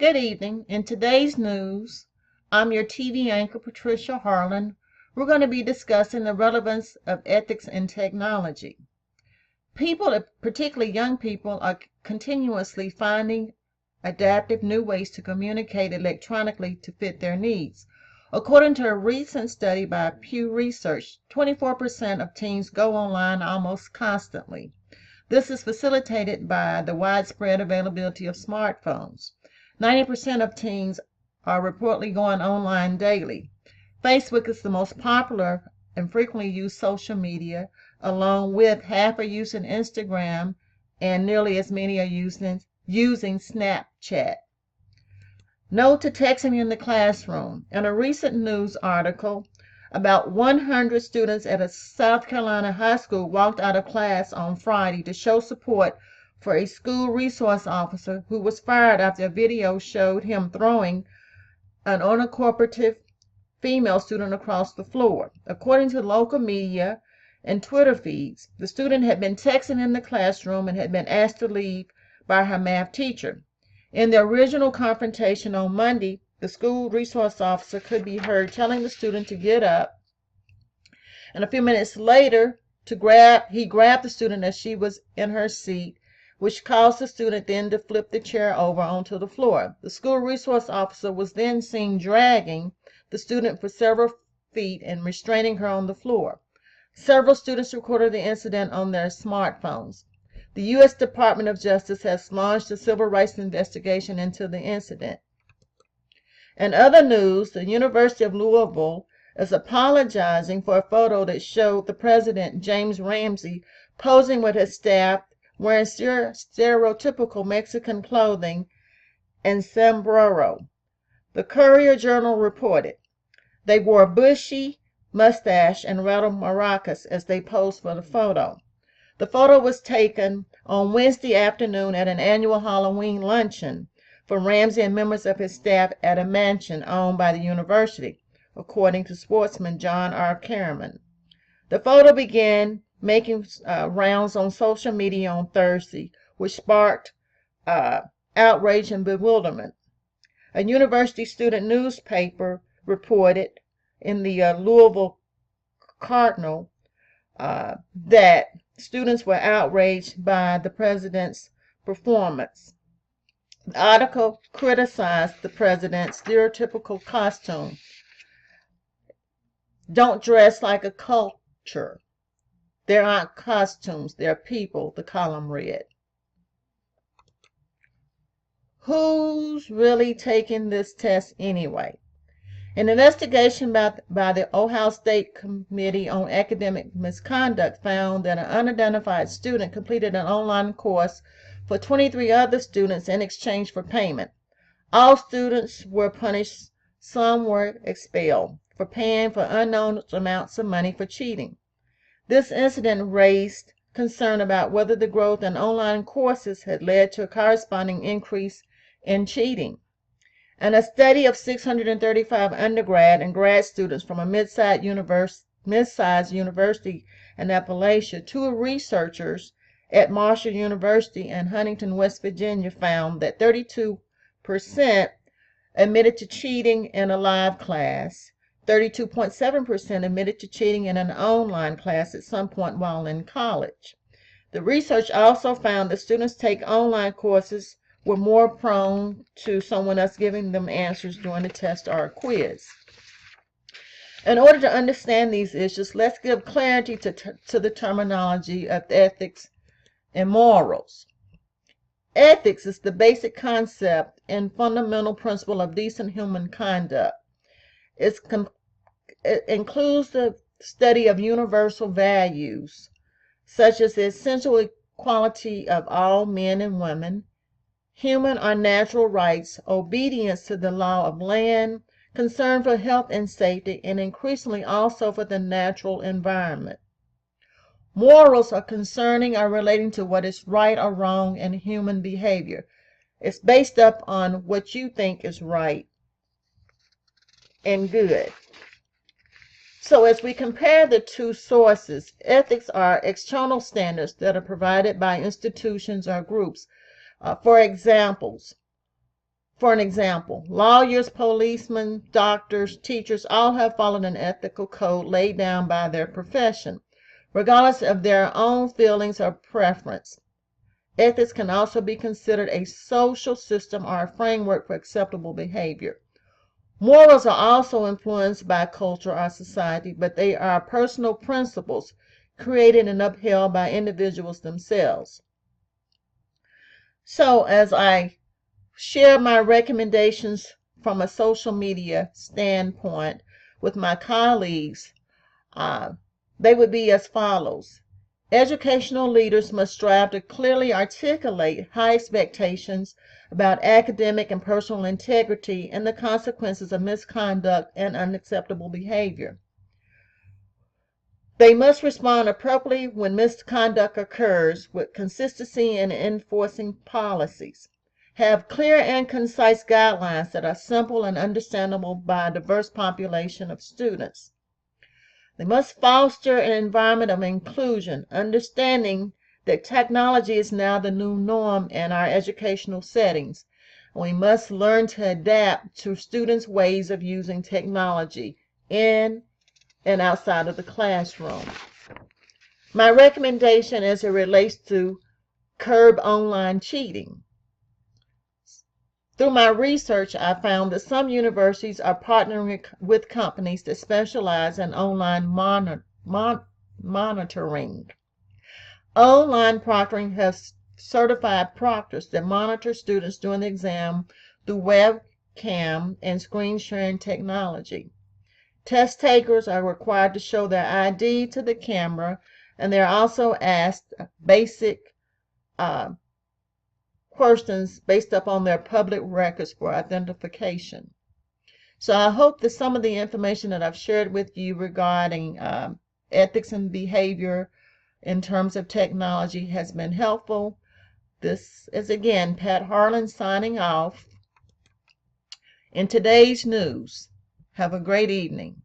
Good evening. In today's news, I'm your TV anchor, Patricia Harlan. We're going to be discussing the relevance of ethics in technology. People, particularly young people, are continuously finding adaptive new ways to communicate electronically to fit their needs. According to a recent study by Pew Research, 24% of teens go online almost constantly. This is facilitated by the widespread availability of smartphones. 90% of teens are reportedly going online daily. Facebook is the most popular and frequently used social media, along with half are using Instagram and nearly as many are using Snapchat. No to texting in the classroom. In a recent news article, about 100 students at a South Carolina high school walked out of class on Friday to show support for a school resource officer who was fired after a video showed him throwing an uncooperative female student across the floor. According to local media and Twitter feeds, the student had been texting in the classroom and had been asked to leave by her math teacher. In the original confrontation on Monday, the school resource officer could be heard telling the student to get up, and a few minutes later he grabbed the student as she was in her seat, which caused the student then to flip the chair over onto the floor. The school resource officer was then seen dragging the student for several feet and restraining her on the floor. Several students recorded the incident on their smartphones. The U.S. Department of Justice has launched a civil rights investigation into the incident. In other news, the University of Louisville is apologizing for a photo that showed the president, James Ramsey, posing with his staff wearing stereotypical Mexican clothing and sombrero. The Courier-Journal reported they wore a bushy mustache and rattled maracas as they posed for the photo. The photo was taken on Wednesday afternoon at an annual Halloween luncheon for Ramsey and members of his staff at a mansion owned by the university, according to sportsman John R. Kerriman. The photo began making rounds on social media on Thursday, which sparked outrage and bewilderment. A university student newspaper reported in the Louisville Cardinal that students were outraged by the president's performance. The article criticized the president's stereotypical costume. Don't dress like a culture. There aren't costumes, they're people, the column read. Who's really taking this test anyway? An investigation by the Ohio State Committee on Academic Misconduct found that an unidentified student completed an online course for 23 other students in exchange for payment. All students were punished, some were expelled for paying for unknown amounts of money for cheating. This incident raised concern about whether the growth in online courses had led to a corresponding increase in cheating. And a study of 635 undergrad and grad students from a mid-sized university in Appalachia, two researchers at Marshall University in Huntington, West Virginia, found that 32% admitted to cheating in a live class, 32.7% admitted to cheating in an online class at some point while in college. The research also found that students take online courses were more prone to someone else giving them answers during a test or a quiz. In order to understand these issues, let's give clarity to the terminology of ethics and morals. Ethics is the basic concept and fundamental principle of decent human conduct. It includes the study of universal values, such as the essential equality of all men and women, human or natural rights, obedience to the law of land, concern for health and safety, and increasingly also for the natural environment. Morals are concerning or relating to what is right or wrong in human behavior. It's based up on what you think is right and good. So as we compare the two sources, ethics are external standards that are provided by institutions or groups. For For an example, lawyers, policemen, doctors, teachers all have followed an ethical code laid down by their profession, regardless of their own feelings or preference. Ethics can also be considered a social system or a framework for acceptable behavior. Morals are also influenced by culture or society, but they are personal principles created and upheld by individuals themselves. So, as I share my recommendations from a social media standpoint with my colleagues, they would be as follows. Educational leaders must strive to clearly articulate high expectations about academic and personal integrity and the consequences of misconduct and unacceptable behavior. They must respond appropriately when misconduct occurs with consistency in enforcing policies. Have clear and concise guidelines that are simple and understandable by a diverse population of students. They must foster an environment of inclusion, understanding that technology is now the new norm in our educational settings. We must learn to adapt to students' ways of using technology in and outside of the classroom. My recommendation as it relates to curb online cheating. Through my research, I found that some universities are partnering with companies that specialize in online monitoring. Online proctoring has certified proctors that monitor students during the exam through webcam and screen sharing technology. Test takers are required to show their ID to the camera, and they're also asked basic questions based upon their public records for identification. So I hope that some of the information that I've shared with you regarding ethics and behavior in terms of technology has been helpful. This is again Pat Harlan signing off. In today's news, have a great evening.